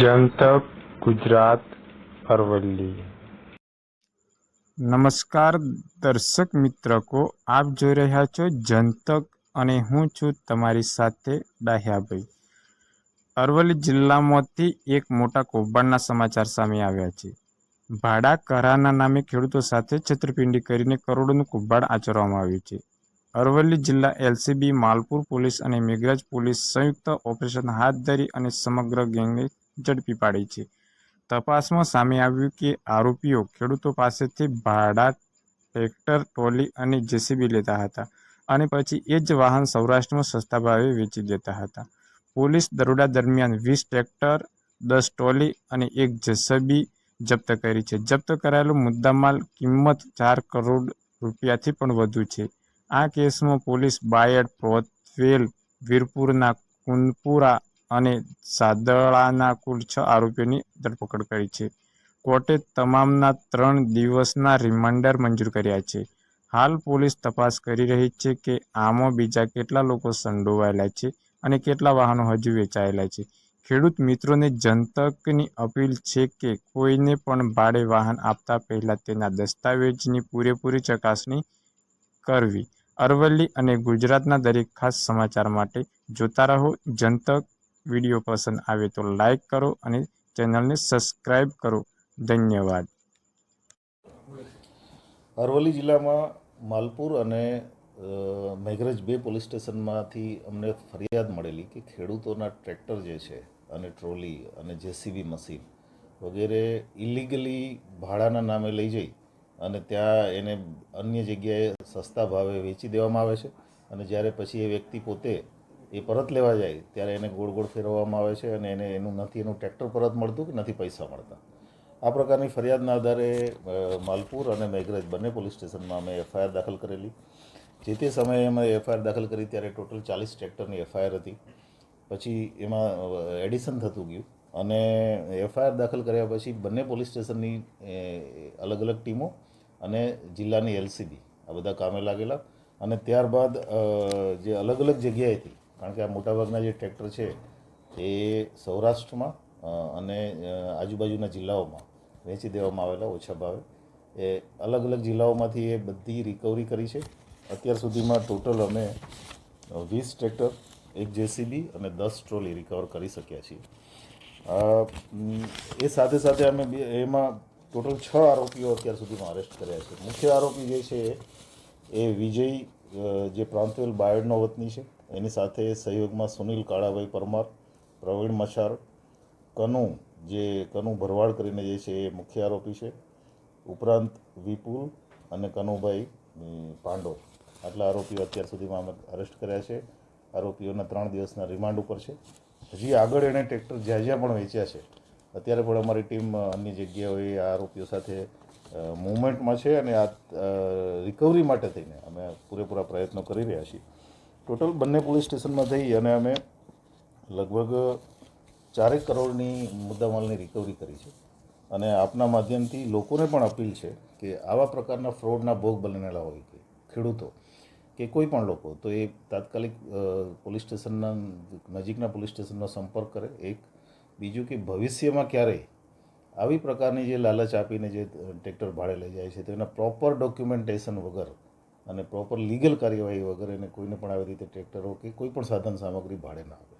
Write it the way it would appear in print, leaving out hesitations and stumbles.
જનતક ગુજરાત અરવલ્લી। નમસ્કાર દર્શક મિત્રો, આપ જોઈ રહ્યા છો જનતક અને હું છું તમારી સાથે ડાહ્યાભાઈ। અરવલ્લી જિલ્લામાંથી એક મોટા કૌભાંડના સમાચાર સામે આવ્યા છે। ભાડા કરારના નામે ખેડૂતો સાથે છેતરપિંડી કરીને કરોડોનું કૌભાંડ આચરવામાં આવ્યું છે। અરવલ્લી જિલ્લા એલસીબી, માલપુર પોલીસ અને મેઘરજ પોલીસ સંયુક્ત ઓપરેશન હાથ ધરી અને સમગ્ર ગેંગને ઝડપી પાડી છે। તપાસમાં સામે આવ્યું કે આરોપીઓ ખેડૂતો પાસેથી ભાડા ટ્રેક્ટર, ટ્રોલી અને જેસીબી લેતા હતા અને પછી એ જ વાહન સૌરાષ્ટ્રમાં સસ્તા ભાવે વેચી દેતા હતા। પોલીસ દરોડા દરમિયાન 20 ટ્રેક્ટર, 10 ટ્રોલી અને 1 જેસીબી જપ્ત કરી છે। જપ્ત કરાયેલો મુદ્દામાલ કિંમત 4 કરોડ રૂપિયાથી પણ વધુ છે। આ કેસમાં પોલીસ બાયડ, પ્રોથવેલ, વીરપુરના કુનપુરા અને સાદળાના કુલ 6 આરોપીઓની ધરપકડ કરી છે। કોર્ટે તમામના 3 દિવસના રિમાન્ડ મંજૂર કર્યા છે। હાલ પોલીસ તપાસ કરી રહી છે કે આમાં બીજા કેટલા લોકો સંડોવાયેલા છે અને કેટલા વાહનો હજુ વેચાયેલા છે। ખેડૂત મિત્રોને જનતકની અપીલ છે કે કોઈને પણ ભાડે વાહન આપતા પહેલા તેના દસ્તાવેજની પૂરેપૂરી ચકાસણી કરવી। અરવલ્લી અને ગુજરાતના દરેક ખાસ સમાચાર માટે જોતા રહો જનતક। વિડીયો પસંદ આવે તો લાઈક કરો અને ચેનલને સબસ્ક્રાઈબ કરો। ધન્યવાદ। અરવલ્લી જિલ્લામાં માલપુર અને મેઘરજ બે પોલીસ સ્ટેશનમાંથી અમને ફરિયાદ મળેલી કે ખેડૂતોના ટ્રેક્ટર જે છે અને ટ્રોલી અને જેસીબી મશીન વગેરે ઇલીગલી ભાડાના નામે લઈ જઈ અને ત્યાં એને અન્ય જગ્યાએ સસ્તા ભાવે વેચી દેવામાં આવે છે અને જ્યારે પછી એ વ્યક્તિ પોતે એ પરત લેવા જાય ત્યારે એને ગોળ ગોળ ફેરવવામાં આવે છે અને એનું ટ્રેક્ટર પરત મળતું કે નથી પૈસા મળતા। આ પ્રકારની ફરિયાદના આધારે માલપુર અને મેઘરજ બંને પોલીસ સ્ટેશનમાં અમે એફઆઈઆર દાખલ કરેલી। જે તે સમયે અમે એફઆઈઆર દાખલ કરી ત્યારે ટોટલ 40 ટ્રેક્ટરની એફઆઈઆર હતી। પછી એમાં એડિશન થતું ગયું અને એફઆઈઆર દાખલ કર્યા પછી બંને પોલીસ સ્ટેશનની અલગ અલગ ટીમો અને જિલ્લાની એલસીબી આ બધા કામે લાગેલા અને ત્યારબાદ જે અલગ અલગ જગ્યાએથી, કારણ કે આ મોટાભાગના જે ટ્રેક્ટર છે એ સૌરાષ્ટ્રમાં અને આજુબાજુના જિલ્લાઓમાં વેચી દેવામાં આવેલા ઓછા ભાવે, એ અલગ અલગ જિલ્લાઓમાંથી એ બધી રિકવરી કરી છે। અત્યાર સુધીમાં ટોટલ અમે 20 ટ્રેક્ટર, 1 જેસીબી અને 10 ટ્રોલી રિકવર કરી શક્યા છીએ। એ સાથે સાથે અમે એમાં ટોટલ 6 આરોપીઓ અત્યાર સુધીમાં અરેસ્ટ કર્યા છે। મુખ્ય આરોપી જે છે એ વિજય, જે પ્રાંતવેલ બાયડનો વતની છે, એની સાથે સહયોગમાં સુનિલ કાળાભાઈ પરમાર, પ્રવીણ મચાર, કનુ ભરવાડ કરીને જે છે એ મુખ્ય આરોપી છે, ઉપરાંત વિપુલ અને કનુભાઈ પાંડો, આટલા આરોપીઓ અત્યાર સુધીમાં અમે અરેસ્ટ કર્યા છે। આરોપીઓના 3 દિવસના રિમાન્ડ ઉપર છે। હજી આગળ એણે ટ્રેક્ટર જ્યાં જ્યાં પણ વેચ્યા છે અત્યારે પણ અમારી ટીમ અન્ય જગ્યાઓએ આ આરોપીઓ સાથે મૂવમેન્ટમાં છે અને આ રિકવરી માટે થઈને અમે પૂરેપૂરા પ્રયત્નો કરી રહ્યા છીએ। ટોટલ બંને પોલીસ સ્ટેશનમાં થઈ અને અમે લગભગ 4 કરોડની મુદ્દામાલની રિકવરી કરી છે અને આપના માધ્યમથી લોકોને પણ અપીલ છે કે આવા પ્રકારના ફ્રોડના ભોગ બનેલા હોય કે ખેડૂતો કે કોઈ પણ લોકો, તો એ તાત્કાલિક પોલીસ સ્ટેશનના નજીકના પોલીસ સ્ટેશનનો સંપર્ક કરે। એક બીજું કે ભવિષ્યમાં ક્યારેય આવી પ્રકારની જે લાલચ આપીને જે ટ્રેક્ટર ભાડે લઈ જાય છે તો એના પ્રોપર ડોક્યુમેન્ટેશન વગર અને પ્રોપર લીગલ કાર્યવાહી વગર એને કોઈને પણ આવી રીતે ટ્રેક્ટરો કે કોઈ પણ સાધન સામગ્રી ભાડે ના આપે।